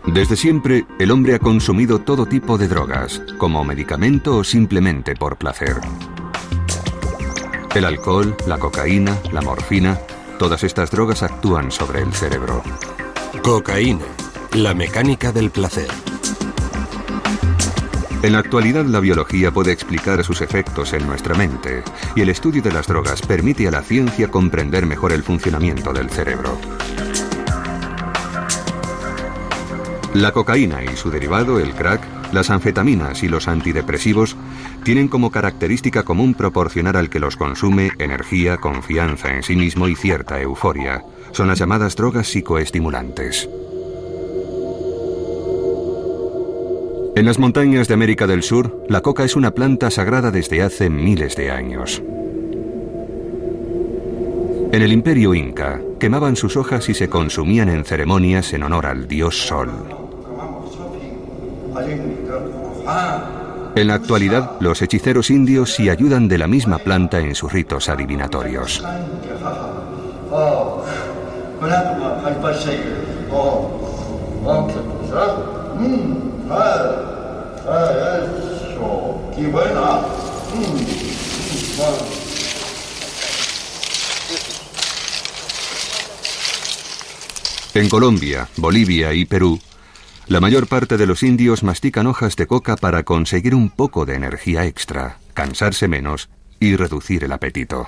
Desde siempre, el hombre ha consumido todo tipo de drogas, como medicamento o simplemente por placer. El alcohol, la cocaína, la morfina, todas estas drogas actúan sobre el cerebro. Cocaína, la mecánica del placer. En la actualidad, la biología puede explicar sus efectos en nuestra mente, y el estudio de las drogas permite a la ciencia comprender mejor el funcionamiento del cerebro. La cocaína y su derivado, el crack, las anfetaminas y los antidepresivos, tienen como característica común proporcionar al que los consume energía, confianza en sí mismo y cierta euforia. Son las llamadas drogas psicoestimulantes. En las montañas de América del Sur, la coca es una planta sagrada desde hace miles de años. En el Imperio Inca, quemaban sus hojas y se consumían en ceremonias en honor al dios Sol. En la actualidad, los hechiceros indios sí ayudan de la misma planta en sus ritos adivinatorios. En Colombia, Bolivia y Perú, la mayor parte de los indios mastican hojas de coca para conseguir un poco de energía extra, cansarse menos y reducir el apetito.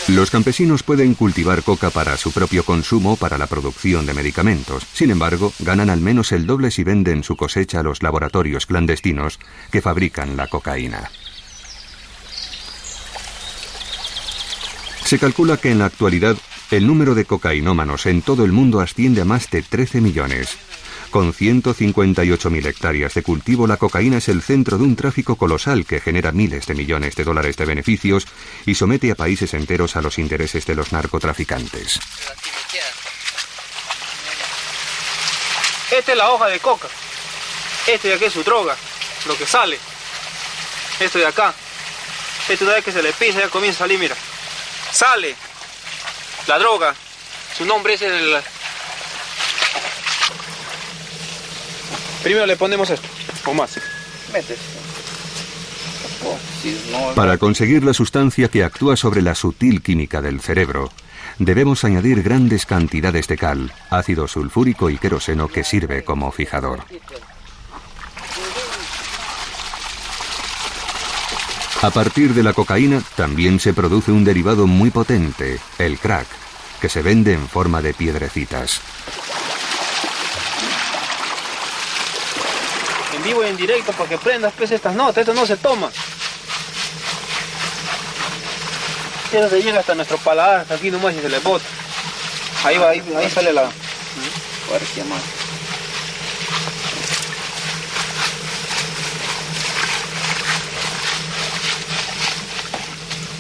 Los campesinos pueden cultivar coca para su propio consumo o para la producción de medicamentos. Sin embargo, ganan al menos el doble si venden su cosecha a los laboratorios clandestinos que fabrican la cocaína. Se calcula que en la actualidad el número de cocainómanos en todo el mundo asciende a más de 13 millones. Con 158.000 hectáreas de cultivo, la cocaína es el centro de un tráfico colosal que genera miles de millones de dólares de beneficios y somete a países enteros a los intereses de los narcotraficantes. Esta es la hoja de coca. Este de aquí es su droga, lo que sale. Esto de acá. Esto una vez que se le pisa ya comienza a salir, mira. Sale la droga. Su nombre es el... Primero le ponemos esto, o más. Para conseguir la sustancia que actúa sobre la sutil química del cerebro, debemos añadir grandes cantidades de cal, ácido sulfúrico y queroseno que sirve como fijador. A partir de la cocaína también se produce un derivado muy potente, el crack, que se vende en forma de piedrecitas. En vivo y en directo para que prendas pues estas notas, esto no se toma. Eso se llega hasta nuestro paladar, hasta aquí nomás y se le bota. Ahí va, ahí sale la... Parecía más.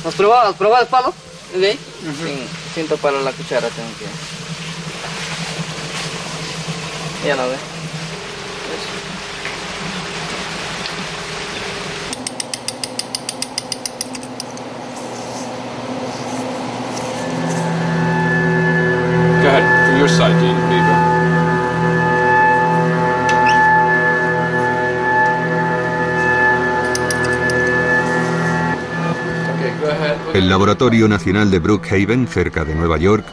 ¿Has probado el palo? ¿Sí? Sin topar la cuchara tengo que... Ya lo ve. Go ahead, from your side, Dean. Here you go. El Laboratorio Nacional de Brookhaven, cerca de Nueva York,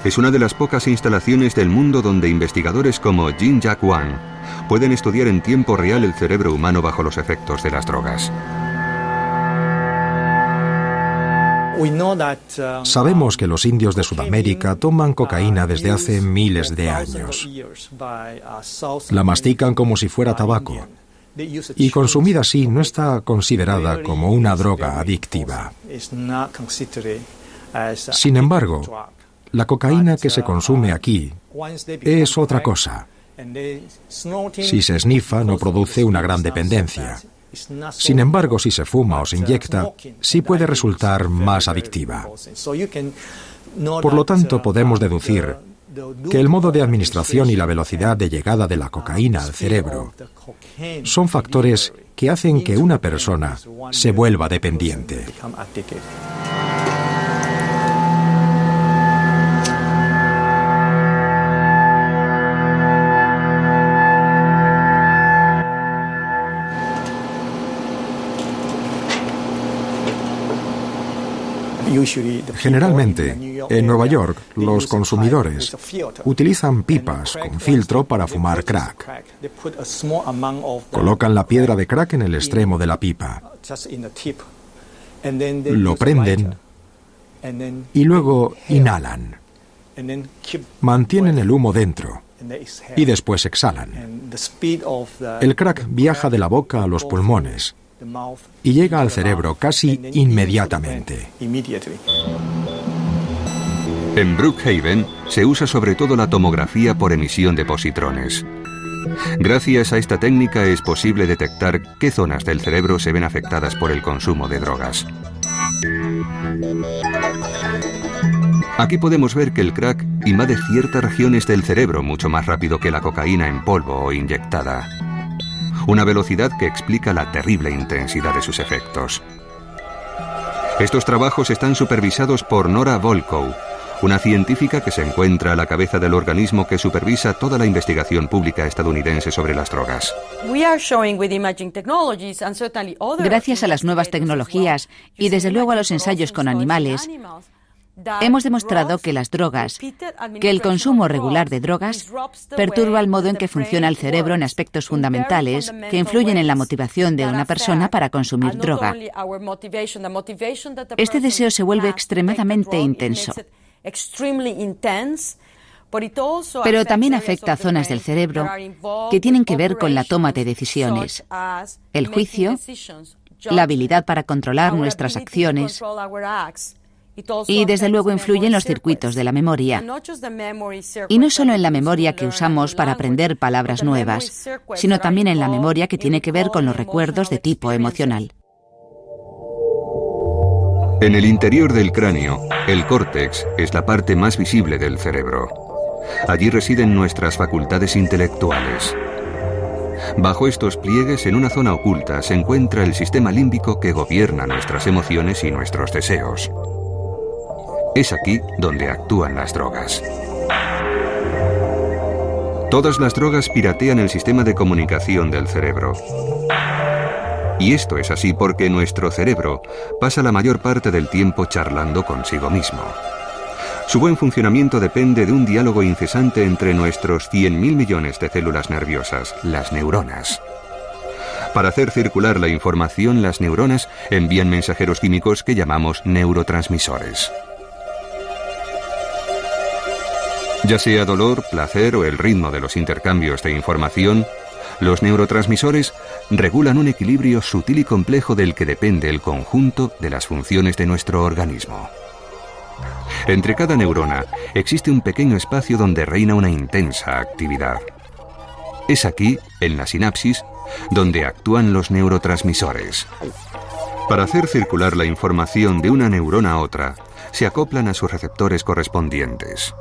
es una de las pocas instalaciones del mundo donde investigadores como Jin-Jack Wang pueden estudiar en tiempo real el cerebro humano bajo los efectos de las drogas. Sabemos que los indios de Sudamérica toman cocaína desde hace miles de años. La mastican como si fuera tabaco. Y consumida así no está considerada como una droga adictiva. Sin embargo, la cocaína que se consume aquí es otra cosa. Si se snifa no produce una gran dependencia. Sin embargo, si se fuma o se inyecta, sí puede resultar más adictiva. Por lo tanto, podemos deducir que el modo de administración y la velocidad de llegada de la cocaína al cerebro son factores que hacen que una persona se vuelva dependiente. Generalmente, en Nueva York, los consumidores utilizan pipas con filtro para fumar crack. Colocan la piedra de crack en el extremo de la pipa. Lo prenden y luego inhalan. Mantienen el humo dentro y después exhalan. El crack viaja de la boca a los pulmones y llega al cerebro casi inmediatamente. En Brookhaven se usa sobre todo la tomografía por emisión de positrones. Gracias a esta técnica es posible detectar qué zonas del cerebro se ven afectadas por el consumo de drogas. Aquí podemos ver que el crack invade ciertas regiones del cerebro mucho más rápido que la cocaína en polvo o inyectada. Una velocidad que explica la terrible intensidad de sus efectos. Estos trabajos están supervisados por Nora Volkow, una científica que se encuentra a la cabeza del organismo que supervisa toda la investigación pública estadounidense sobre las drogas. Gracias a las nuevas tecnologías y desde luego a los ensayos con animales, hemos demostrado que las drogas, que el consumo regular de drogas, perturba el modo en que funciona el cerebro en aspectos fundamentales que influyen en la motivación de una persona para consumir droga. Este deseo se vuelve extremadamente intenso. Pero también afecta a zonas del cerebro que tienen que ver con la toma de decisiones, el juicio, la habilidad para controlar nuestras acciones y desde luego influye en los circuitos de la memoria. Y no solo en la memoria que usamos para aprender palabras nuevas, sino también en la memoria que tiene que ver con los recuerdos de tipo emocional. En el interior del cráneo, el córtex es la parte más visible del cerebro. Allí residen nuestras facultades intelectuales. Bajo estos pliegues, en una zona oculta, se encuentra el sistema límbico que gobierna nuestras emociones y nuestros deseos. Es aquí donde actúan las drogas. Todas las drogas piratean el sistema de comunicación del cerebro. Y esto es así porque nuestro cerebro pasa la mayor parte del tiempo charlando consigo mismo. Su buen funcionamiento depende de un diálogo incesante entre nuestros 100.000 millones de células nerviosas, las neuronas. Para hacer circular la información, las neuronas envían mensajeros químicos que llamamos neurotransmisores. Ya sea dolor, placer o el ritmo de los intercambios de información, los neurotransmisores regulan un equilibrio sutil y complejo del que depende el conjunto de las funciones de nuestro organismo. Entre cada neurona existe un pequeño espacio donde reina una intensa actividad. Es aquí, en la sinapsis, donde actúan los neurotransmisores. Para hacer circular la información de una neurona a otra, se acoplan a sus receptores correspondientes.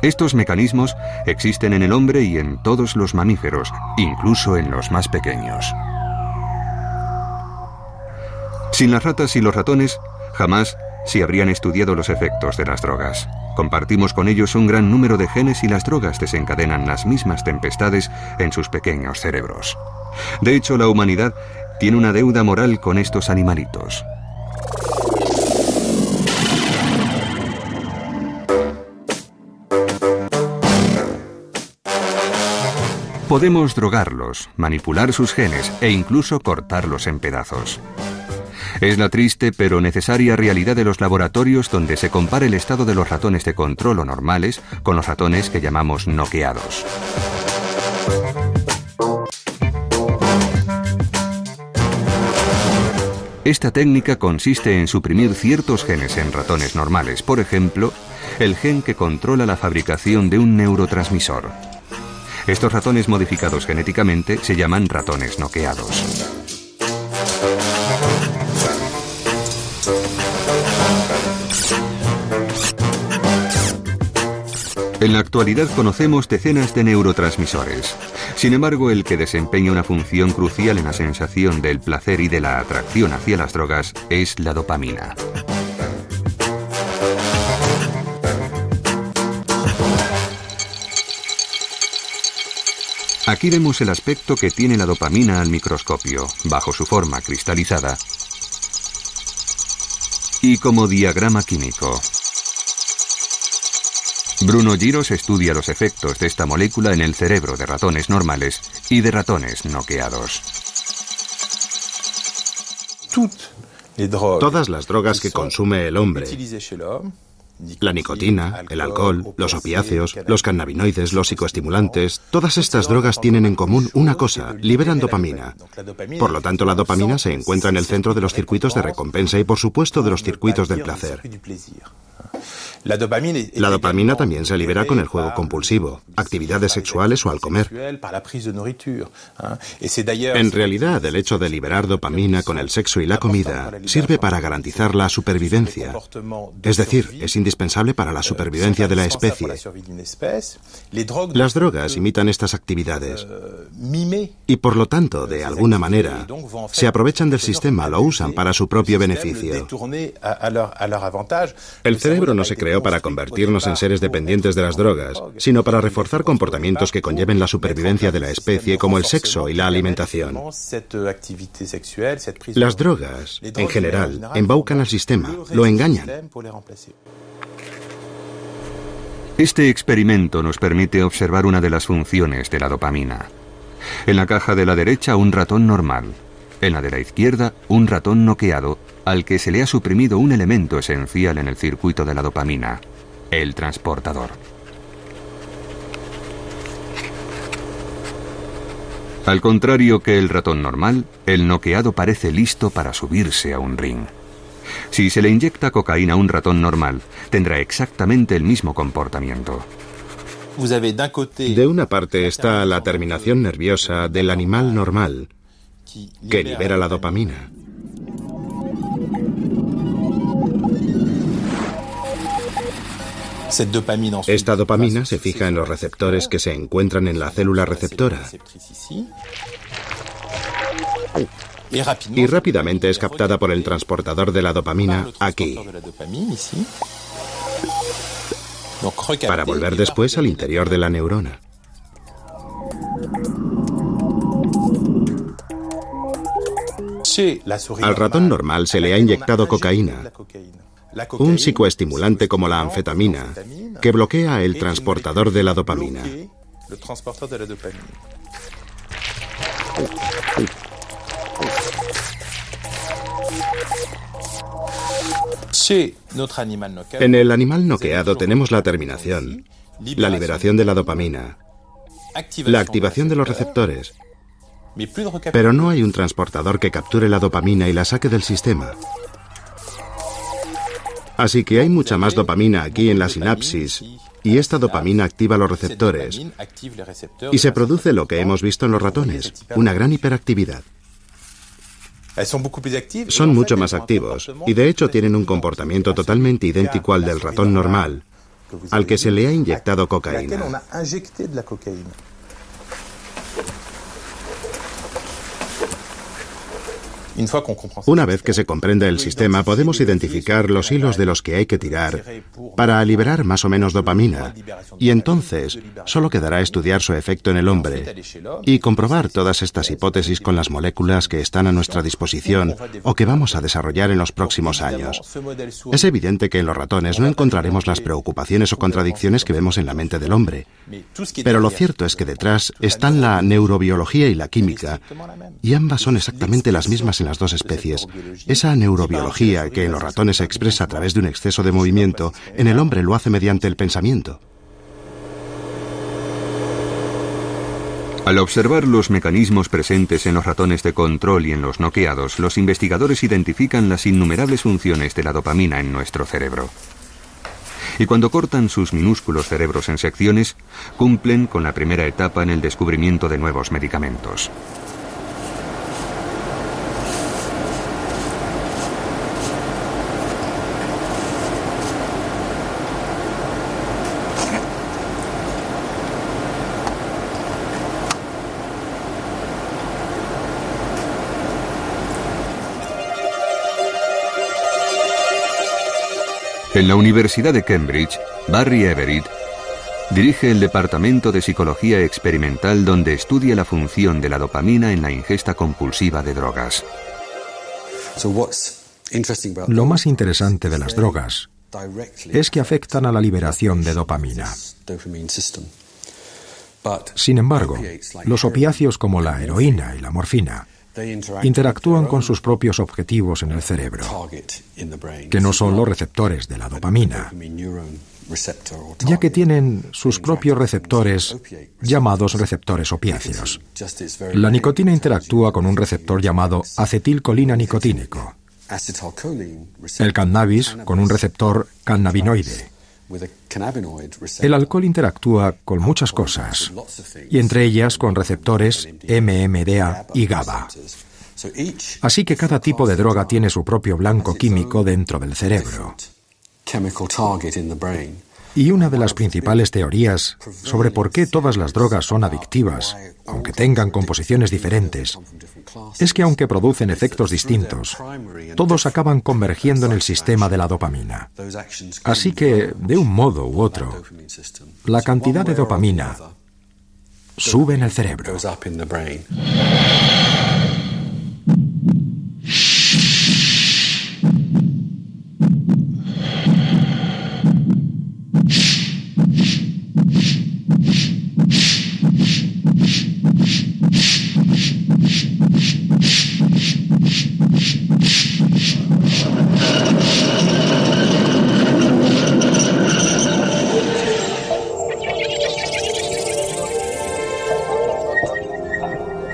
Estos mecanismos existen en el hombre y en todos los mamíferos, incluso en los más pequeños. Sin las ratas y los ratones, jamás se habrían estudiado los efectos de las drogas. Compartimos con ellos un gran número de genes y las drogas desencadenan las mismas tempestades en sus pequeños cerebros. De hecho, la humanidad tiene una deuda moral con estos animalitos. Podemos drogarlos, manipular sus genes e incluso cortarlos en pedazos. Es la triste pero necesaria realidad de los laboratorios donde se compara el estado de los ratones de control o normales con los ratones que llamamos noqueados. Esta técnica consiste en suprimir ciertos genes en ratones normales, por ejemplo, el gen que controla la fabricación de un neurotransmisor. Estos ratones modificados genéticamente se llaman ratones noqueados. En la actualidad conocemos decenas de neurotransmisores. Sin embargo, el que desempeña una función crucial en la sensación del placer y de la atracción hacia las drogas es la dopamina. Aquí vemos el aspecto que tiene la dopamina al microscopio, bajo su forma cristalizada. y como diagrama químico. Bruno Giros estudia los efectos de esta molécula en el cerebro de ratones normales y de ratones noqueados. Todas las drogas que consume el hombre, la nicotina, el alcohol, los opiáceos, los cannabinoides, los psicoestimulantes, todas estas drogas tienen en común una cosa: liberan dopamina. Por lo tanto, la dopamina se encuentra en el centro de los circuitos de recompensa y, por supuesto, de los circuitos del placer. La dopamina también se libera con el juego compulsivo, actividades sexuales o al comer. En realidad, el hecho de liberar dopamina con el sexo y la comida sirve para garantizar la supervivencia. Es decir, es indispensable para la supervivencia de la especie. Las drogas imitan estas actividades y, por lo tanto, de alguna manera, se aprovechan del sistema, lo usan para su propio beneficio. El cerebro no se creó para convertirnos en seres dependientes de las drogas, sino para reforzar comportamientos que conlleven la supervivencia de la especie, como el sexo y la alimentación. Las drogas, en general, embaucan al sistema, lo engañan. Este experimento nos permite observar una de las funciones de la dopamina. En la caja de la derecha, un ratón normal. En la de la izquierda, un ratón noqueado al que se le ha suprimido un elemento esencial en el circuito de la dopamina, el transportador. Al contrario que el ratón normal, el noqueado parece listo para subirse a un ring. Si se le inyecta cocaína a un ratón normal, tendrá exactamente el mismo comportamiento. De una parte está la terminación nerviosa del animal normal, que libera la dopamina. Esta dopamina se fija en los receptores que se encuentran en la célula receptora y rápidamente es captada por el transportador de la dopamina aquí, para volver después al interior de la neurona. Al ratón normal se le ha inyectado cocaína, un psicoestimulante como la anfetamina, que bloquea el transportador de la dopamina. En el animal noqueado tenemos la terminación, la liberación de la dopamina, la activación de los receptores, pero no hay un transportador que capture la dopamina y la saque del sistema. Así que hay mucha más dopamina aquí en la sinapsis, y esta dopamina activa los receptores, y se produce lo que hemos visto en los ratones, una gran hiperactividad. Son mucho más activos, y de hecho tienen un comportamiento totalmente idéntico al del ratón normal, al que se le ha inyectado cocaína. Una vez que se comprende el sistema, podemos identificar los hilos de los que hay que tirar para liberar más o menos dopamina, y entonces solo quedará estudiar su efecto en el hombre y comprobar todas estas hipótesis con las moléculas que están a nuestra disposición o que vamos a desarrollar en los próximos años. Es evidente que en los ratones no encontraremos las preocupaciones o contradicciones que vemos en la mente del hombre, pero lo cierto es que detrás están la neurobiología y la química, y ambas son exactamente las mismas en las dos especies. Esa neurobiología que en los ratones se expresa a través de un exceso de movimiento, en el hombre lo hace mediante el pensamiento. Al observar los mecanismos presentes en los ratones de control y en los noqueados, los investigadores identifican las innumerables funciones de la dopamina en nuestro cerebro. Y cuando cortan sus minúsculos cerebros en secciones, cumplen con la primera etapa en el descubrimiento de nuevos medicamentos. En la Universidad de Cambridge, Barry Everitt dirige el Departamento de Psicología Experimental donde estudia la función de la dopamina en la ingesta compulsiva de drogas. Lo más interesante de las drogas es que afectan a la liberación de dopamina. Sin embargo, los opiáceos como la heroína y la morfina interactúan con sus propios objetivos en el cerebro, que no son los receptores de la dopamina, ya que tienen sus propios receptores llamados receptores opiáceos. La nicotina interactúa con un receptor llamado acetilcolina nicotínico, el cannabis con un receptor cannabinoide. El alcohol interactúa con muchas cosas, y entre ellas con receptores MMDA y GABA. Así que cada tipo de droga tiene su propio blanco químico dentro del cerebro. Y una de las principales teorías sobre por qué todas las drogas son adictivas, aunque tengan composiciones diferentes, es que aunque producen efectos distintos, todos acaban convergiendo en el sistema de la dopamina. Así que, de un modo u otro, la cantidad de dopamina sube en el cerebro.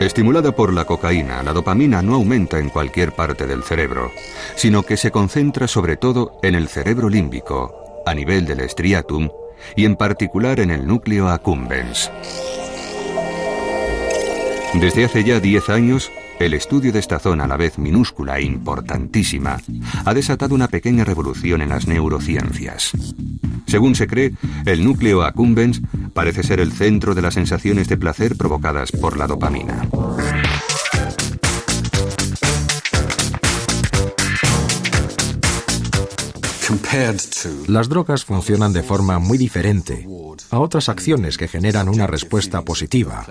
Estimulada por la cocaína, la dopamina no aumenta en cualquier parte del cerebro, sino que se concentra sobre todo en el cerebro límbico, a nivel del striatum y en particular en el núcleo accumbens. Desde hace ya 10 años, el estudio de esta zona, a la vez minúscula e importantísima, ha desatado una pequeña revolución en las neurociencias. Según se cree, el núcleo accumbens parece ser el centro de las sensaciones de placer provocadas por la dopamina. Las drogas funcionan de forma muy diferente a otras acciones que generan una respuesta positiva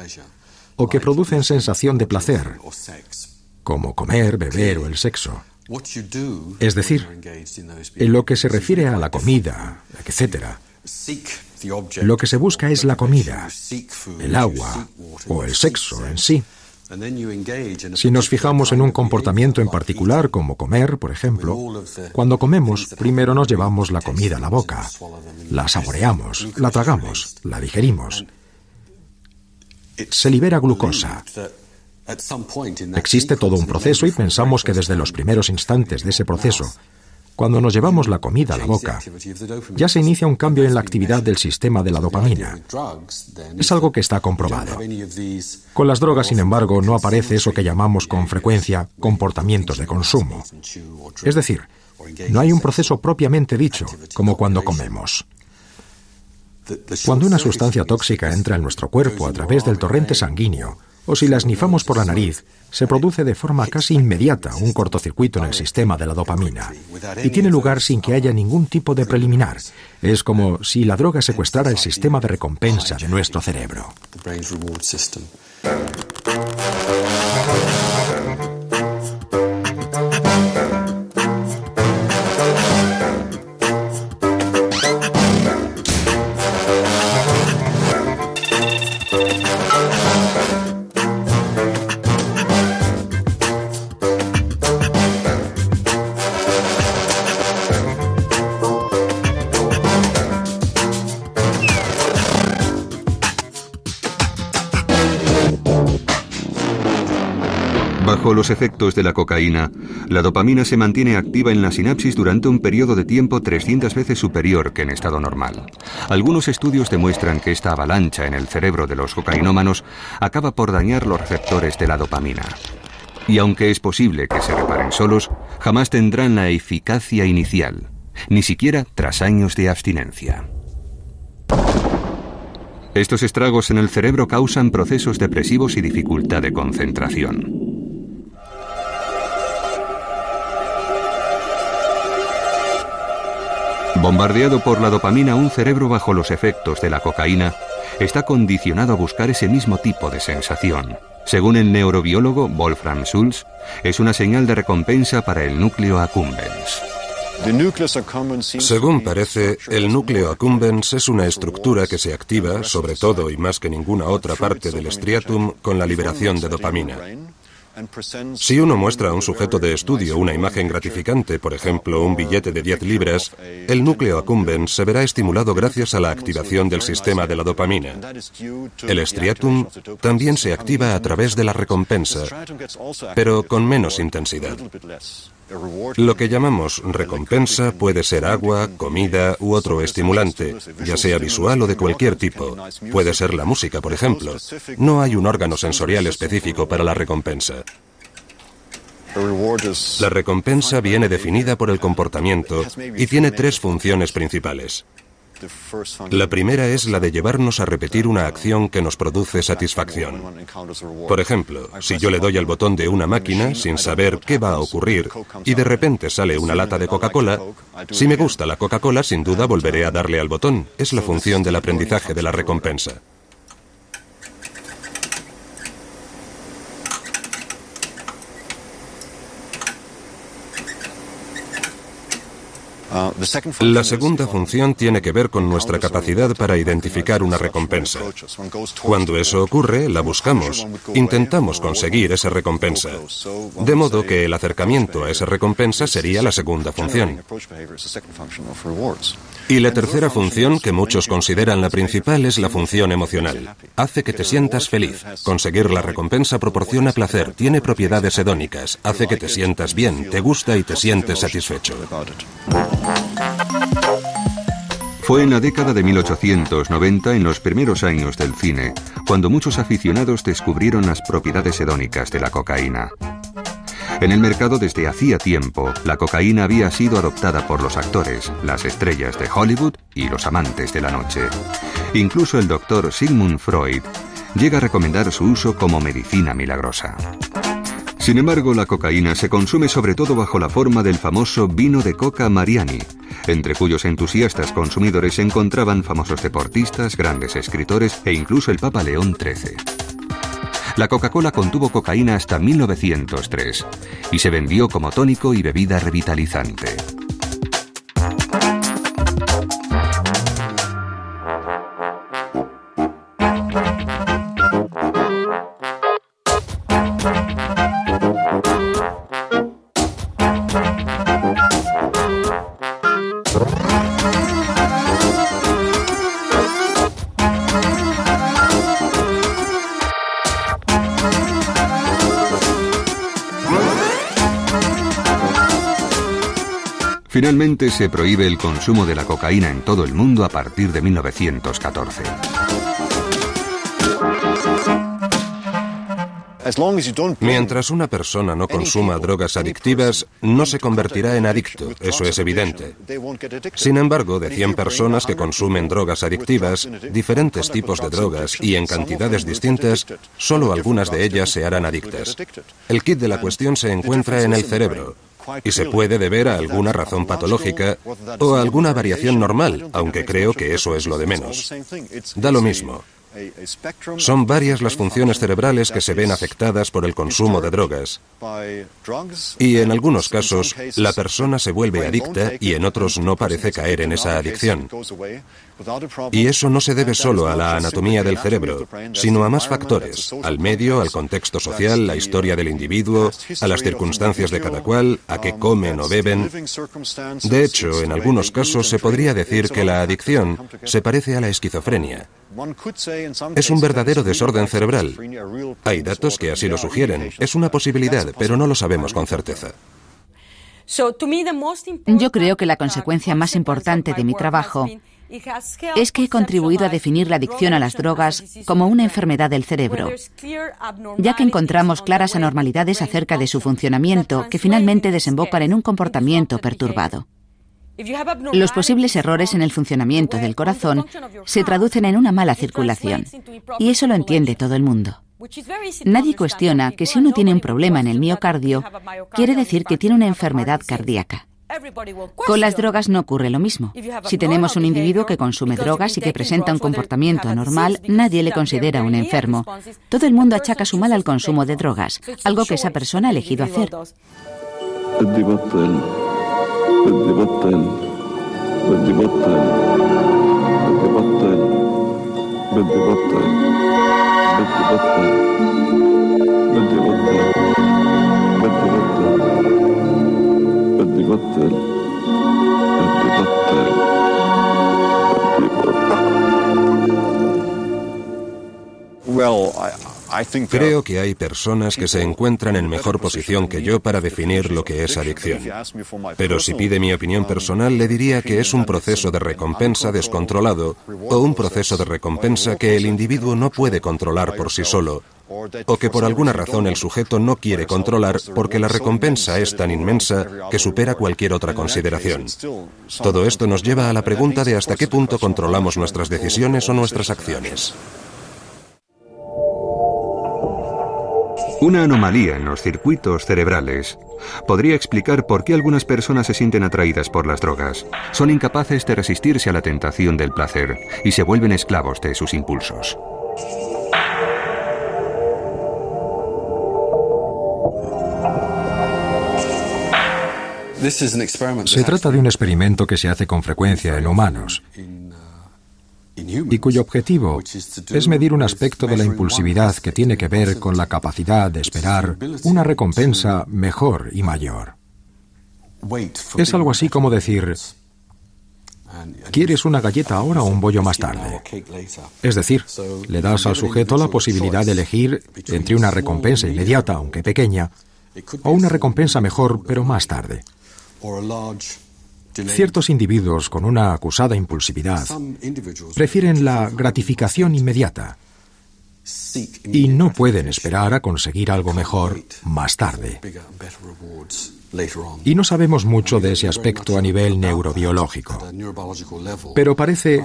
o que producen sensación de placer, como comer, beber o el sexo. Es decir, en lo que se refiere a la comida, etc., lo que se busca es la comida, el agua o el sexo en sí. Si nos fijamos en un comportamiento en particular, como comer, por ejemplo, cuando comemos, primero nos llevamos la comida a la boca, la saboreamos, la tragamos, la digerimos. Se libera glucosa. Existe todo un proceso y pensamos que desde los primeros instantes de ese proceso, cuando nos llevamos la comida a la boca, ya se inicia un cambio en la actividad del sistema de la dopamina. Es algo que está comprobado. Con las drogas, sin embargo, no aparece eso que llamamos con frecuencia comportamientos de consumo. Es decir, no hay un proceso propiamente dicho, como cuando comemos. Cuando una sustancia tóxica entra en nuestro cuerpo a través del torrente sanguíneo, o si la esnifamos por la nariz, se produce de forma casi inmediata un cortocircuito en el sistema de la dopamina, y tiene lugar sin que haya ningún tipo de preliminar. Es como si la droga secuestrara el sistema de recompensa de nuestro cerebro. Bajo los efectos de la cocaína, la dopamina se mantiene activa en la sinapsis durante un periodo de tiempo 300 veces superior que en estado normal. Algunos estudios demuestran que esta avalancha en el cerebro de los cocainómanos acaba por dañar los receptores de la dopamina. Y aunque es posible que se reparen solos, jamás tendrán la eficacia inicial, ni siquiera tras años de abstinencia. Estos estragos en el cerebro causan procesos depresivos y dificultad de concentración. Bombardeado por la dopamina, un cerebro bajo los efectos de la cocaína está condicionado a buscar ese mismo tipo de sensación. Según el neurobiólogo Wolfram Schultz, es una señal de recompensa para el núcleo accumbens. Según parece, el núcleo accumbens es una estructura que se activa, sobre todo y más que ninguna otra parte del striatum, con la liberación de dopamina. Si uno muestra a un sujeto de estudio una imagen gratificante, por ejemplo, un billete de 10 libras, el núcleo accumbens se verá estimulado gracias a la activación del sistema de la dopamina. El striatum también se activa a través de la recompensa, pero con menos intensidad. Lo que llamamos recompensa puede ser agua, comida u otro estimulante, ya sea visual o de cualquier tipo. Puede ser la música, por ejemplo. No hay un órgano sensorial específico para la recompensa. La recompensa viene definida por el comportamiento y tiene tres funciones principales. La primera es la de llevarnos a repetir una acción que nos produce satisfacción. Por ejemplo, si yo le doy al botón de una máquina sin saber qué va a ocurrir y de repente sale una lata de Coca-Cola, si me gusta la Coca-Cola, sin duda volveré a darle al botón. Es la función del aprendizaje de la recompensa. La segunda función tiene que ver con nuestra capacidad para identificar una recompensa. Cuando eso ocurre, la buscamos, intentamos conseguir esa recompensa. De modo que el acercamiento a esa recompensa sería la segunda función. Y la tercera función, que muchos consideran la principal, es la función emocional. Hace que te sientas feliz. Conseguir la recompensa proporciona placer, tiene propiedades hedónicas, hace que te sientas bien, te gusta y te sientes satisfecho. Fue en la década de 1890, en los primeros años del cine, cuando muchos aficionados descubrieron las propiedades hedónicas de la cocaína. En el mercado desde hacía tiempo, la cocaína había sido adoptada por los actores, las estrellas de Hollywood y los amantes de la noche. Incluso el doctor Sigmund Freud llega a recomendar su uso como medicina milagrosa. Sin embargo, la cocaína se consume sobre todo bajo la forma del famoso vino de coca Mariani, entre cuyos entusiastas consumidores se encontraban famosos deportistas, grandes escritores e incluso el Papa León XIII. La Coca-Cola contuvo cocaína hasta 1903 y se vendió como tónico y bebida revitalizante. Finalmente se prohíbe el consumo de la cocaína en todo el mundo a partir de 1914. Mientras una persona no consuma drogas adictivas, no se convertirá en adicto, eso es evidente. Sin embargo, de 100 personas que consumen drogas adictivas, diferentes tipos de drogas y en cantidades distintas, solo algunas de ellas se harán adictas. El quid de la cuestión se encuentra en el cerebro, y se puede deber a alguna razón patológica o a alguna variación normal, aunque creo que eso es lo de menos. Da lo mismo. Son varias las funciones cerebrales que se ven afectadas por el consumo de drogas. Y en algunos casos, la persona se vuelve adicta y en otros no parece caer en esa adicción. Y eso no se debe solo a la anatomía del cerebro, sino a más factores, al medio, al contexto social, la historia del individuo, a las circunstancias de cada cual, a qué comen o beben. De hecho, en algunos casos se podría decir que la adicción se parece a la esquizofrenia. Es un verdadero desorden cerebral. Hay datos que así lo sugieren. Es una posibilidad, pero no lo sabemos con certeza. Yo creo que la consecuencia más importante de mi trabajo es que he contribuido a definir la adicción a las drogas como una enfermedad del cerebro, ya que encontramos claras anormalidades acerca de su funcionamiento que finalmente desembocan en un comportamiento perturbado. Los posibles errores en el funcionamiento del corazón se traducen en una mala circulación, y eso lo entiende todo el mundo. Nadie cuestiona que si uno tiene un problema en el miocardio, quiere decir que tiene una enfermedad cardíaca. Con las drogas no ocurre lo mismo. Si tenemos un individuo que consume drogas y que presenta un comportamiento anormal, nadie le considera un enfermo. Todo el mundo achaca su mal al consumo de drogas, algo que esa persona ha elegido hacer. Creo que hay personas que se encuentran en mejor posición que yo para definir lo que es adicción. Pero si pide mi opinión personal, le diría que es un proceso de recompensa descontrolado o un proceso de recompensa que el individuo no puede controlar por sí solo, o que por alguna razón el sujeto no quiere controlar porque la recompensa es tan inmensa que supera cualquier otra consideración. Todo esto nos lleva a la pregunta de hasta qué punto controlamos nuestras decisiones o nuestras acciones. Una anomalía en los circuitos cerebrales podría explicar por qué algunas personas se sienten atraídas por las drogas. Son incapaces de resistirse a la tentación del placer y se vuelven esclavos de sus impulsos. Se trata de un experimento que se hace con frecuencia en humanos y cuyo objetivo es medir un aspecto de la impulsividad que tiene que ver con la capacidad de esperar una recompensa mejor y mayor. Es algo así como decir, ¿quieres una galleta ahora o un bollo más tarde? Es decir, le das al sujeto la posibilidad de elegir entre una recompensa inmediata, aunque pequeña, o una recompensa mejor, pero más tarde. Ciertos individuos con una acusada impulsividad prefieren la gratificación inmediata y no pueden esperar a conseguir algo mejor más tarde. Y no sabemos mucho de ese aspecto a nivel neurobiológico, pero parece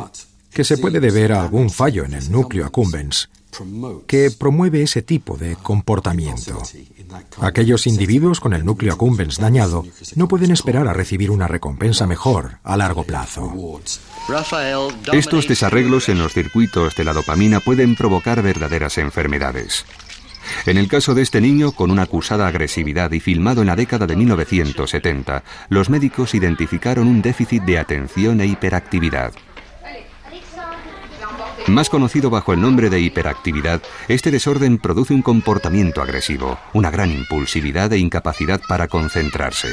que se puede deber a algún fallo en el núcleo accumbens que promueve ese tipo de comportamiento. Aquellos individuos con el núcleo accumbens dañado no pueden esperar a recibir una recompensa mejor a largo plazo. Estos desarreglos en los circuitos de la dopamina pueden provocar verdaderas enfermedades. En el caso de este niño con una acusada agresividad y filmado en la década de 1970, los médicos identificaron un déficit de atención e hiperactividad. Más conocido bajo el nombre de hiperactividad, este desorden produce un comportamiento agresivo, una gran impulsividad e incapacidad para concentrarse.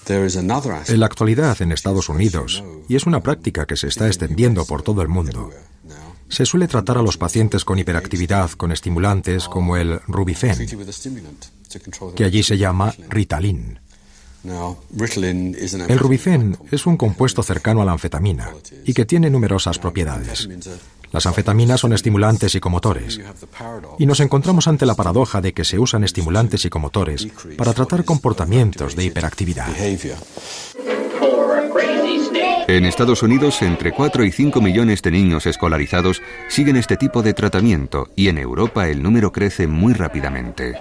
En la actualidad en Estados Unidos, y es una práctica que se está extendiendo por todo el mundo, se suele tratar a los pacientes con hiperactividad con estimulantes como el Rubifen, que allí se llama Ritalin. El Rubifen es un compuesto cercano a la anfetamina y que tiene numerosas propiedades. Las anfetaminas son estimulantes psicomotores y nos encontramos ante la paradoja de que se usan estimulantes psicomotores para tratar comportamientos de hiperactividad. En Estados Unidos, entre 4 y 5 millones de niños escolarizados siguen este tipo de tratamiento y en Europa el número crece muy rápidamente.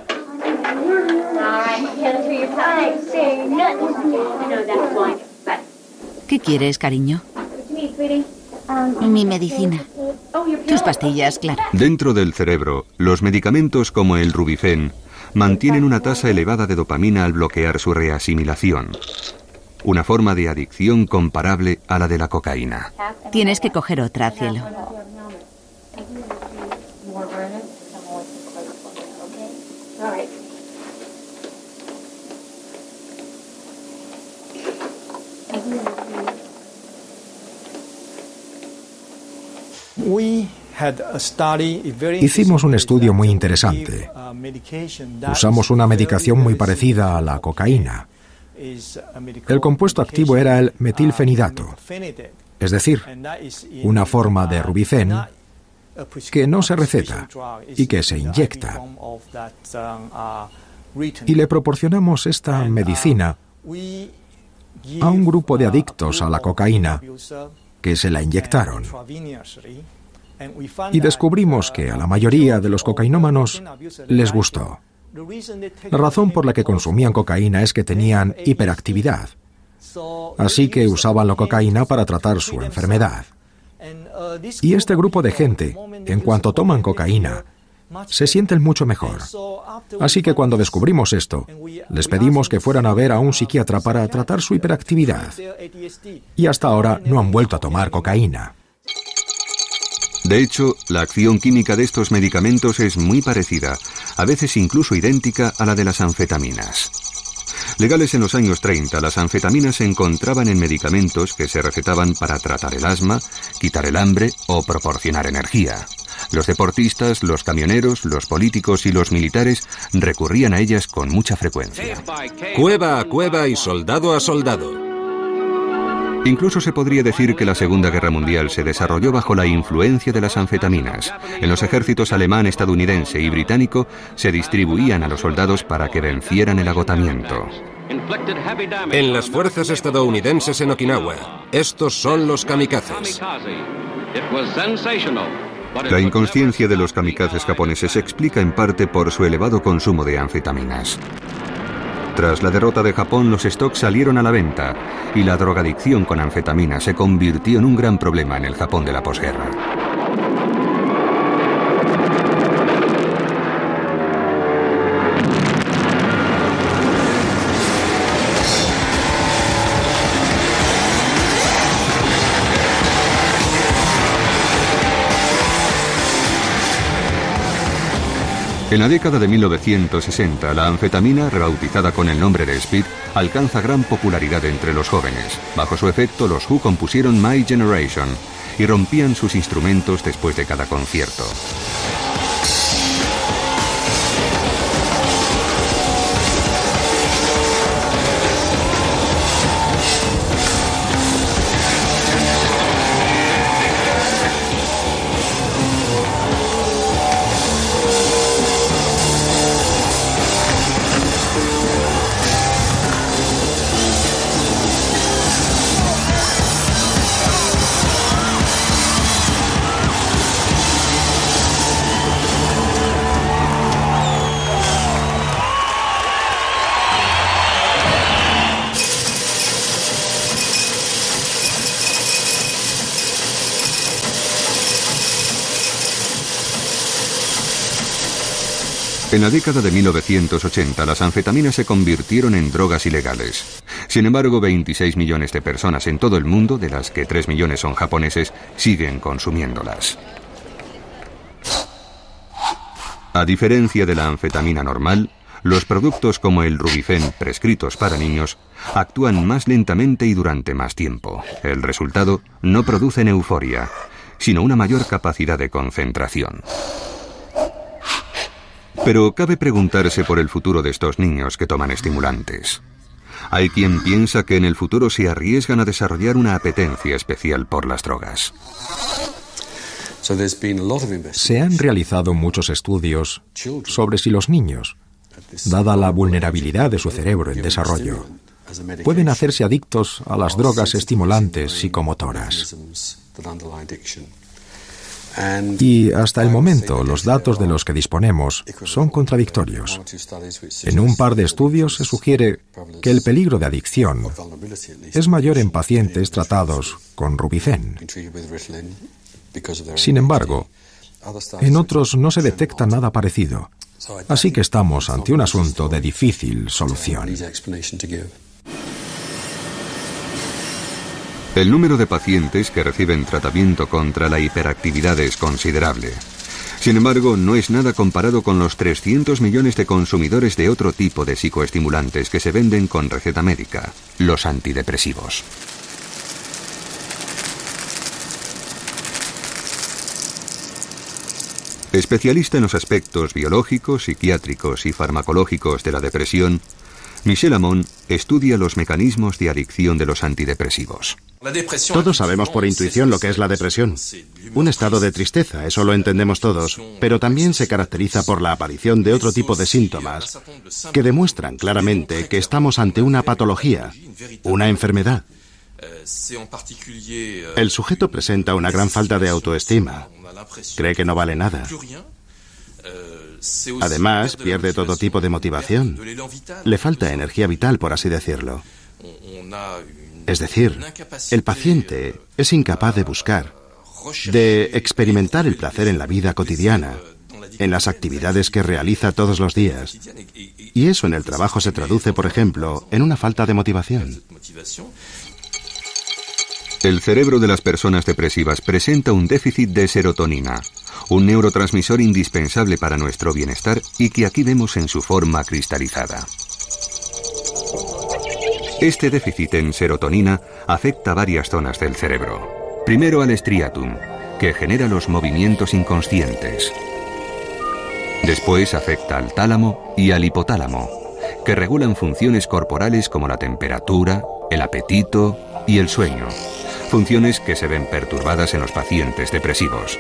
¿Qué quieres, cariño? Mi medicina. Tus pastillas, claro. Dentro del cerebro, los medicamentos como el Rubifen mantienen una tasa elevada de dopamina al bloquear su reasimilación. Una forma de adicción comparable a la de la cocaína. Tienes que coger otra, cielo. Hicimos un estudio muy interesante. Usamos una medicación muy parecida a la cocaína. El compuesto activo era el metilfenidato, es decir, una forma de Rubifen que no se receta y que se inyecta. Y le proporcionamos esta medicina a un grupo de adictos a la cocaína que se la inyectaron. Y descubrimos que a la mayoría de los cocainómanos les gustó. La razón por la que consumían cocaína es que tenían hiperactividad. Así que usaban la cocaína para tratar su enfermedad. Y este grupo de gente, en cuanto toman cocaína, se sienten mucho mejor. Así que cuando descubrimos esto, les pedimos que fueran a ver a un psiquiatra para tratar su hiperactividad. Y hasta ahora no han vuelto a tomar cocaína. De hecho, la acción química de estos medicamentos es muy parecida, a veces incluso idéntica a la de las anfetaminas. Legales en los años 30, las anfetaminas se encontraban en medicamentos que se recetaban para tratar el asma, quitar el hambre o proporcionar energía. Los deportistas, los camioneros, los políticos y los militares recurrían a ellas con mucha frecuencia. Cueva a cueva y soldado a soldado. Incluso se podría decir que la Segunda Guerra Mundial se desarrolló bajo la influencia de las anfetaminas. En los ejércitos alemán, estadounidense y británico se distribuían a los soldados para que vencieran el agotamiento. En las fuerzas estadounidenses en Okinawa, estos son los kamikazes. La inconsciencia de los kamikazes japoneses se explica en parte por su elevado consumo de anfetaminas. Tras la derrota de Japón, los stocks salieron a la venta y la drogadicción con anfetamina se convirtió en un gran problema en el Japón de la posguerra. En la década de 1960, la anfetamina, rebautizada con el nombre de Speed, alcanza gran popularidad entre los jóvenes. Bajo su efecto, los Who compusieron My Generation y rompían sus instrumentos después de cada concierto. En la década de 1980, las anfetaminas se convirtieron en drogas ilegales. Sin embargo, 26 millones de personas en todo el mundo, de las que 3 millones son japoneses, siguen consumiéndolas. A diferencia de la anfetamina normal, los productos como el Rubifen, prescritos para niños, actúan más lentamente y durante más tiempo. El resultado, no producen euforia, sino una mayor capacidad de concentración. Pero cabe preguntarse por el futuro de estos niños que toman estimulantes. Hay quien piensa que en el futuro se arriesgan a desarrollar una apetencia especial por las drogas. Se han realizado muchos estudios sobre si los niños, dada la vulnerabilidad de su cerebro en desarrollo, pueden hacerse adictos a las drogas estimulantes psicomotoras. Y hasta el momento los datos de los que disponemos son contradictorios. En un par de estudios se sugiere que el peligro de adicción es mayor en pacientes tratados con Rubifen. Sin embargo, en otros no se detecta nada parecido. Así que estamos ante un asunto de difícil solución. El número de pacientes que reciben tratamiento contra la hiperactividad es considerable. Sin embargo, no es nada comparado con los 300 millones de consumidores de otro tipo de psicoestimulantes que se venden con receta médica, los antidepresivos. Especialista en los aspectos biológicos, psiquiátricos y farmacológicos de la depresión, Michel Ammon estudia los mecanismos de adicción de los antidepresivos. Todos sabemos por intuición lo que es la depresión. Un estado de tristeza, eso lo entendemos todos, pero también se caracteriza por la aparición de otro tipo de síntomas que demuestran claramente que estamos ante una patología, una enfermedad. El sujeto presenta una gran falta de autoestima, cree que no vale nada. Además, pierde todo tipo de motivación. Le falta energía vital, por así decirlo. Es decir, el paciente es incapaz de buscar, de experimentar el placer en la vida cotidiana, en las actividades que realiza todos los días. Y eso en el trabajo se traduce, por ejemplo, en una falta de motivación. El cerebro de las personas depresivas presenta un déficit de serotonina, un neurotransmisor indispensable para nuestro bienestar y que aquí vemos en su forma cristalizada. Este déficit en serotonina afecta varias zonas del cerebro. Primero al striatum, que genera los movimientos inconscientes. Después afecta al tálamo y al hipotálamo, que regulan funciones corporales como la temperatura, el apetito y el sueño. Funciones que se ven perturbadas en los pacientes depresivos.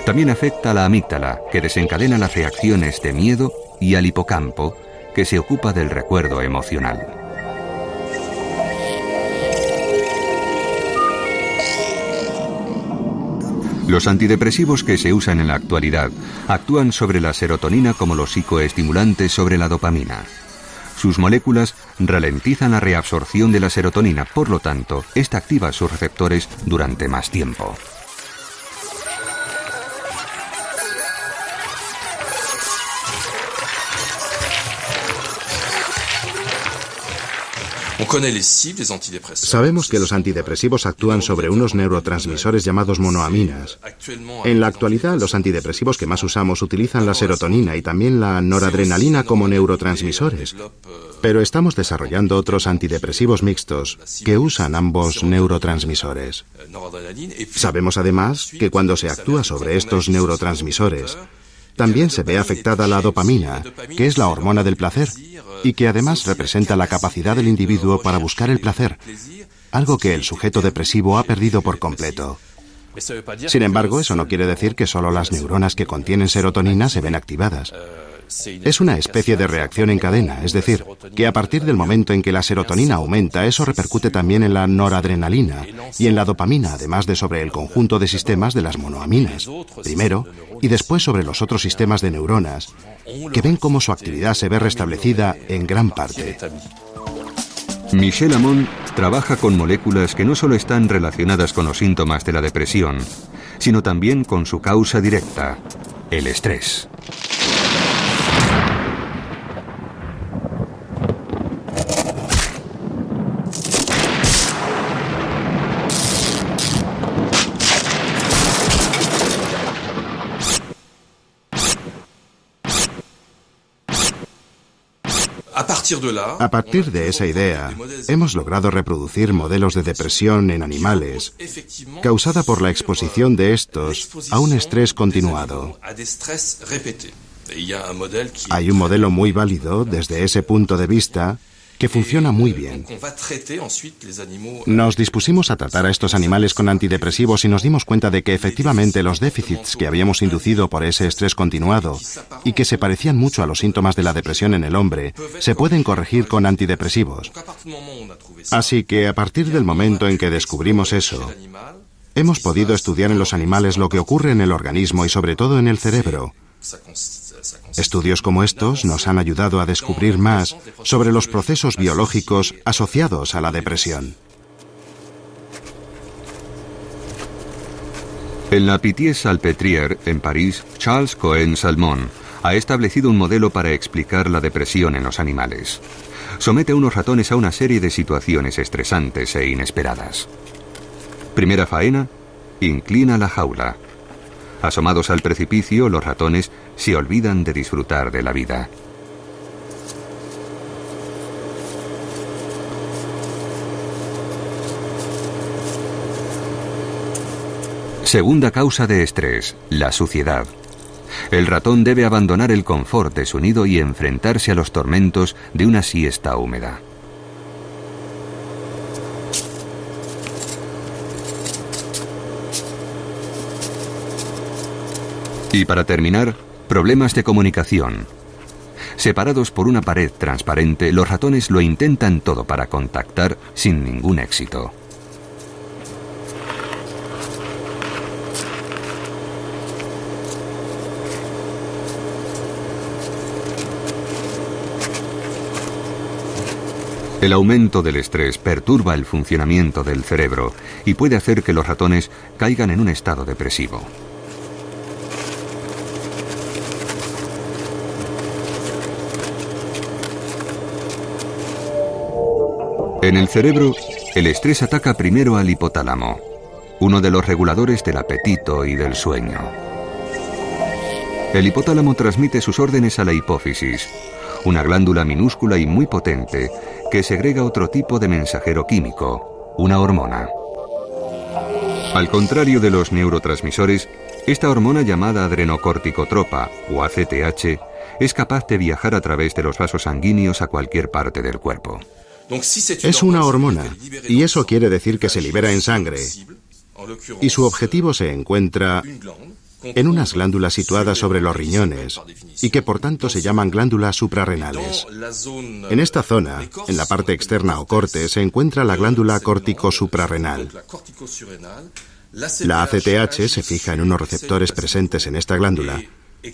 También afecta a la amígdala, que desencadena las reacciones de miedo, y al hipocampo, que se ocupa del recuerdo emocional. Los antidepresivos que se usan en la actualidad actúan sobre la serotonina como los psicoestimulantes sobre la dopamina. Sus moléculas ralentizan la reabsorción de la serotonina, por lo tanto, esta activa sus receptores durante más tiempo. Sabemos que los antidepresivos actúan sobre unos neurotransmisores llamados monoaminas. En la actualidad, los antidepresivos que más usamos utilizan la serotonina y también la noradrenalina como neurotransmisores. Pero estamos desarrollando otros antidepresivos mixtos que usan ambos neurotransmisores. Sabemos además que cuando se actúa sobre estos neurotransmisores, también se ve afectada la dopamina, que es la hormona del placer, y que además representa la capacidad del individuo para buscar el placer, algo que el sujeto depresivo ha perdido por completo. Sin embargo, eso no quiere decir que solo las neuronas que contienen serotonina se ven activadas. Es una especie de reacción en cadena, es decir, que a partir del momento en que la serotonina aumenta, eso repercute también en la noradrenalina y en la dopamina, además de sobre el conjunto de sistemas de las monoaminas, primero, y después sobre los otros sistemas de neuronas, que ven cómo su actividad se ve restablecida en gran parte. Michel Ammon trabaja con moléculas que no solo están relacionadas con los síntomas de la depresión, sino también con su causa directa, el estrés. A partir de esa idea, hemos logrado reproducir modelos de depresión en animales causada por la exposición de estos a un estrés continuado. Hay un modelo muy válido desde ese punto de vista que funciona muy bien. Nos dispusimos a tratar a estos animales con antidepresivos y nos dimos cuenta de que efectivamente los déficits que habíamos inducido por ese estrés continuado y que se parecían mucho a los síntomas de la depresión en el hombre, se pueden corregir con antidepresivos. Así que a partir del momento en que descubrimos eso, hemos podido estudiar en los animales lo que ocurre en el organismo y sobre todo en el cerebro. Estudios como estos nos han ayudado a descubrir más sobre los procesos biológicos asociados a la depresión. En la Pitié-Salpêtrière, en París, Charles Cohen-Salmon ha establecido un modelo para explicar la depresión en los animales. Somete a unos ratones a una serie de situaciones estresantes e inesperadas. Primera faena, inclina la jaula. Asomados al precipicio, los ratones se olvidan de disfrutar de la vida. Segunda causa de estrés, la suciedad. El ratón debe abandonar el confort de su nido y enfrentarse a los tormentos de una siesta húmeda. Y para terminar, problemas de comunicación. Separados por una pared transparente, los ratones lo intentan todo para contactar sin ningún éxito. El aumento del estrés perturba el funcionamiento del cerebro y puede hacer que los ratones caigan en un estado depresivo. En el cerebro, el estrés ataca primero al hipotálamo, uno de los reguladores del apetito y del sueño. El hipotálamo transmite sus órdenes a la hipófisis, una glándula minúscula y muy potente que segrega otro tipo de mensajero químico, una hormona. Al contrario de los neurotransmisores, esta hormona llamada adrenocorticotropa o ACTH es capaz de viajar a través de los vasos sanguíneos a cualquier parte del cuerpo. Es una hormona, y eso quiere decir que se libera en sangre, y su objetivo se encuentra en unas glándulas situadas sobre los riñones, y que por tanto se llaman glándulas suprarrenales. En esta zona, en la parte externa o corte, se encuentra la glándula córtico-suprarrenal. La ACTH se fija en unos receptores presentes en esta glándula,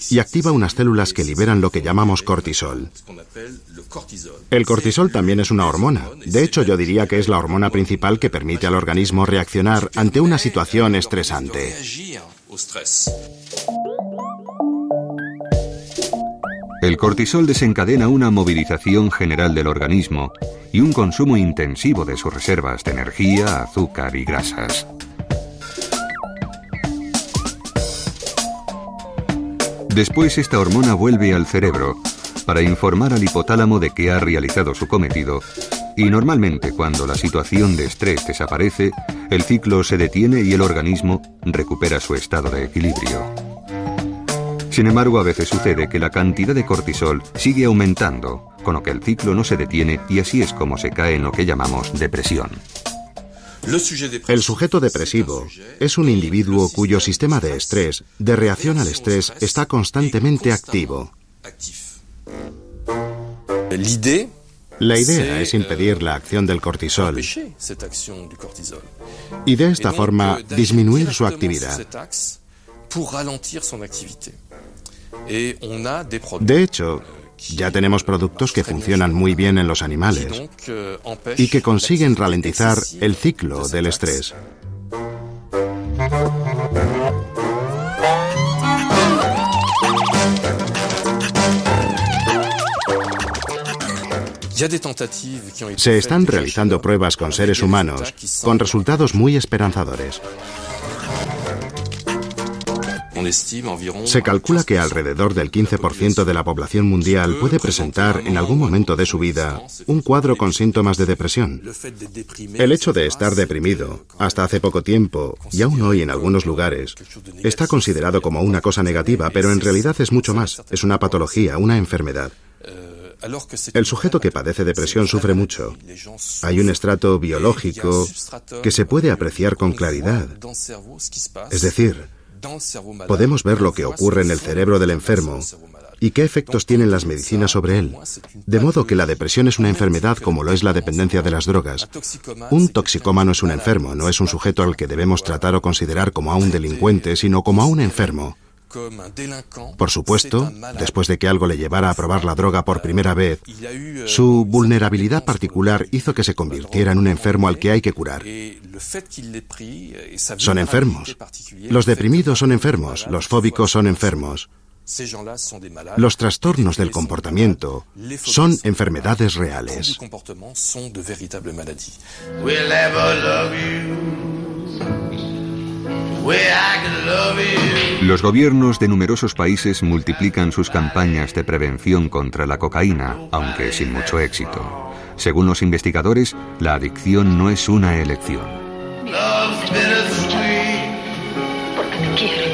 y activa unas células que liberan lo que llamamos cortisol. El cortisol también es una hormona. De hecho, yo diría que es la hormona principal que permite al organismo reaccionar ante una situación estresante. El cortisol desencadena una movilización general del organismo y un consumo intensivo de sus reservas de energía, azúcar y grasas. Después esta hormona vuelve al cerebro para informar al hipotálamo de que ha realizado su cometido y normalmente cuando la situación de estrés desaparece, el ciclo se detiene y el organismo recupera su estado de equilibrio. Sin embargo, a veces sucede que la cantidad de cortisol sigue aumentando, con lo que el ciclo no se detiene y así es como se cae en lo que llamamos depresión. El sujeto depresivo es un individuo cuyo sistema de estrés, de reacción al estrés, está constantemente activo. La idea es impedir la acción del cortisol y de esta forma disminuir su actividad. De hecho, ya tenemos productos que funcionan muy bien en los animales y que consiguen ralentizar el ciclo del estrés. Se están realizando pruebas con seres humanos con resultados muy esperanzadores. Se calcula que alrededor del 15% de la población mundial puede presentar en algún momento de su vida un cuadro con síntomas de depresión. El hecho de estar deprimido, hasta hace poco tiempo, y aún hoy en algunos lugares, está considerado como una cosa negativa, pero en realidad es mucho más. Es una patología, una enfermedad. El sujeto que padece depresión sufre mucho. Hay un estrato biológico que se puede apreciar con claridad. Es decir, podemos ver lo que ocurre en el cerebro del enfermo y qué efectos tienen las medicinas sobre él. De modo que la depresión es una enfermedad como lo es la dependencia de las drogas. Un toxicómano es un enfermo, no es un sujeto al que debemos tratar o considerar como a un delincuente, sino como a un enfermo. Por supuesto, después de que algo le llevara a probar la droga por primera vez, su vulnerabilidad particular hizo que se convirtiera en un enfermo al que hay que curar. Son enfermos. Los deprimidos son enfermos, los fóbicos son enfermos. Los trastornos del comportamiento son enfermedades reales. Los gobiernos de numerosos países multiplican sus campañas de prevención contra la cocaína, aunque sin mucho éxito. Según los investigadores, la adicción no es una elección. quiero.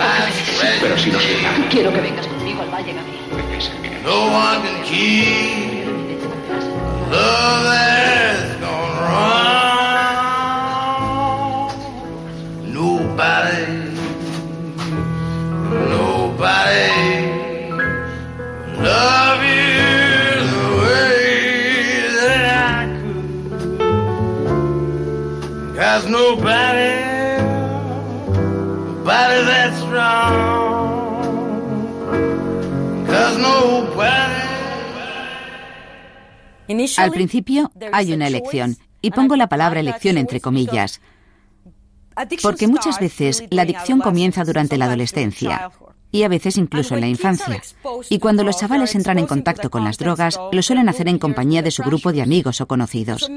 Pero si no se da. Quiero que vengas conmigo al Valle, Gabriel. No one can keep love that's gone wrong. Nobody love you the way that I could. 'Cause nobody that's strong. 'Cause nobody. Al principio hay una elección, y pongo la palabra elección entre comillas, porque muchas veces la adicción comienza durante la adolescencia y a veces incluso en la infancia. Y cuando los chavales entran en contacto con las drogas, lo suelen hacer en compañía de su grupo de amigos o conocidos.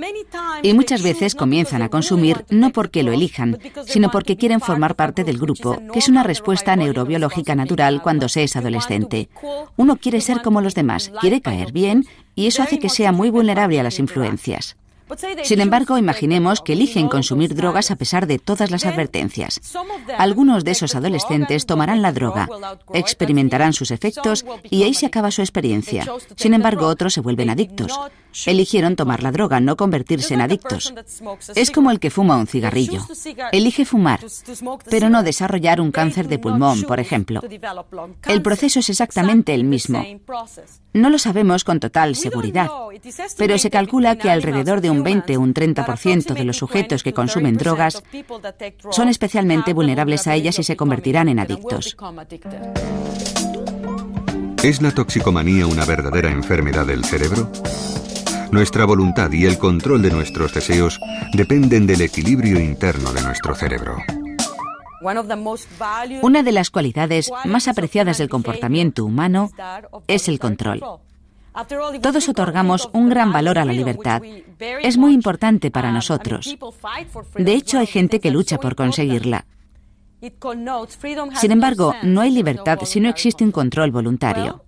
Y muchas veces comienzan a consumir no porque lo elijan, sino porque quieren formar parte del grupo, que es una respuesta neurobiológica natural cuando se es adolescente. Uno quiere ser como los demás, quiere caer bien, y eso hace que sea muy vulnerable a las influencias. Sin embargo, imaginemos que eligen consumir drogas a pesar de todas las advertencias. Algunos de esos adolescentes tomarán la droga, experimentarán sus efectos y ahí se acaba su experiencia. Sin embargo, otros se vuelven adictos. Eligieron tomar la droga, no convertirse en adictos. Es como el que fuma un cigarrillo. Elige fumar, pero no desarrollar un cáncer de pulmón, por ejemplo. El proceso es exactamente el mismo. No lo sabemos con total seguridad, pero se calcula que alrededor de un 20 o un 30% de los sujetos que consumen drogas son especialmente vulnerables a ellas y se convertirán en adictos. ¿Es la toxicomanía una verdadera enfermedad del cerebro? Nuestra voluntad y el control de nuestros deseos dependen del equilibrio interno de nuestro cerebro. Una de las cualidades más apreciadas del comportamiento humano es el control. Todos otorgamos un gran valor a la libertad. Es muy importante para nosotros. De hecho, hay gente que lucha por conseguirla. Sin embargo, no hay libertad si no existe un control voluntario.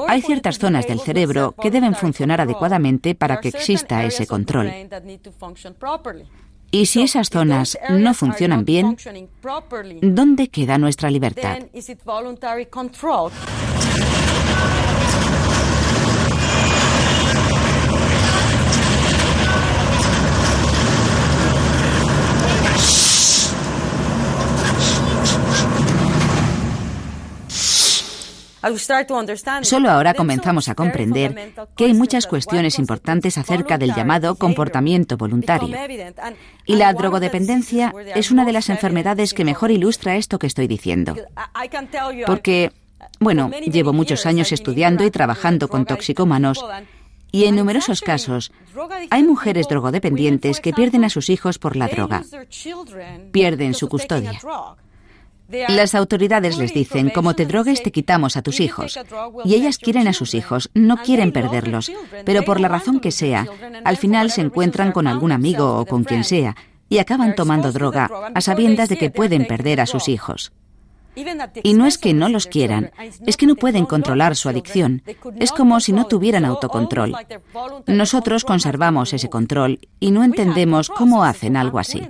Hay ciertas zonas del cerebro que deben funcionar adecuadamente para que exista ese control. Y si esas zonas no funcionan bien, ¿dónde queda nuestra libertad? Solo ahora comenzamos a comprender que hay muchas cuestiones importantes acerca del llamado comportamiento voluntario. Y la drogodependencia es una de las enfermedades que mejor ilustra esto que estoy diciendo. Porque, llevo muchos años estudiando y trabajando con toxicómanos, y en numerosos casos hay mujeres drogodependientes que pierden a sus hijos por la droga. Pierden su custodia. Las autoridades les dicen, como te drogues te quitamos a tus hijos. Y ellas quieren a sus hijos, no quieren perderlos. Pero por la razón que sea, al final se encuentran con algún amigo o con quien sea y acaban tomando droga a sabiendas de que pueden perder a sus hijos. Y no es que no los quieran, es que no pueden controlar su adicción. Es como si no tuvieran autocontrol. Nosotros conservamos ese control y no entendemos cómo hacen algo así.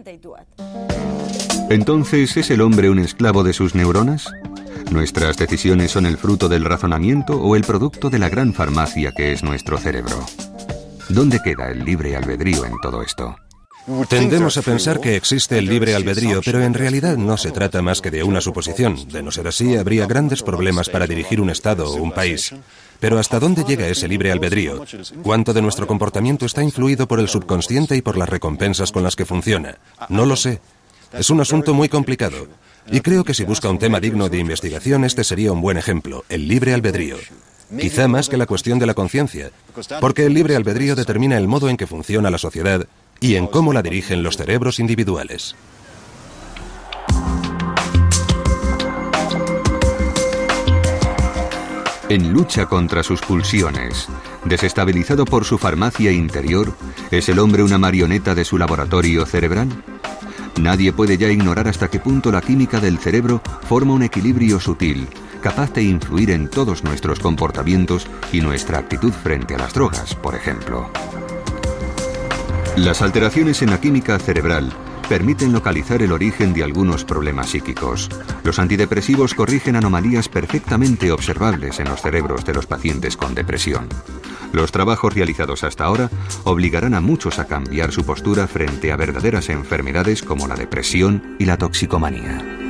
Entonces, ¿es el hombre un esclavo de sus neuronas? ¿Nuestras decisiones son el fruto del razonamiento o el producto de la gran farmacia que es nuestro cerebro? ¿Dónde queda el libre albedrío en todo esto? Tendemos a pensar que existe el libre albedrío, pero en realidad no se trata más que de una suposición. De no ser así, habría grandes problemas para dirigir un Estado o un país. Pero ¿hasta dónde llega ese libre albedrío? ¿Cuánto de nuestro comportamiento está influido por el subconsciente y por las recompensas con las que funciona? No lo sé. Es un asunto muy complicado. Y creo que si busca un tema digno de investigación, este sería un buen ejemplo, el libre albedrío. Quizá más que la cuestión de la conciencia, porque el libre albedrío determina el modo en que funciona la sociedad y en cómo la dirigen los cerebros individuales. En lucha contra sus pulsiones, desestabilizado por su farmacia interior, ¿es el hombre una marioneta de su laboratorio cerebral? Nadie puede ya ignorar hasta qué punto la química del cerebro forma un equilibrio sutil, capaz de influir en todos nuestros comportamientos y nuestra actitud frente a las drogas, por ejemplo. Las alteraciones en la química cerebral permiten localizar el origen de algunos problemas psíquicos. Los antidepresivos corrigen anomalías perfectamente observables en los cerebros de los pacientes con depresión. Los trabajos realizados hasta ahora obligarán a muchos a cambiar su postura frente a verdaderas enfermedades como la depresión y la toxicomanía.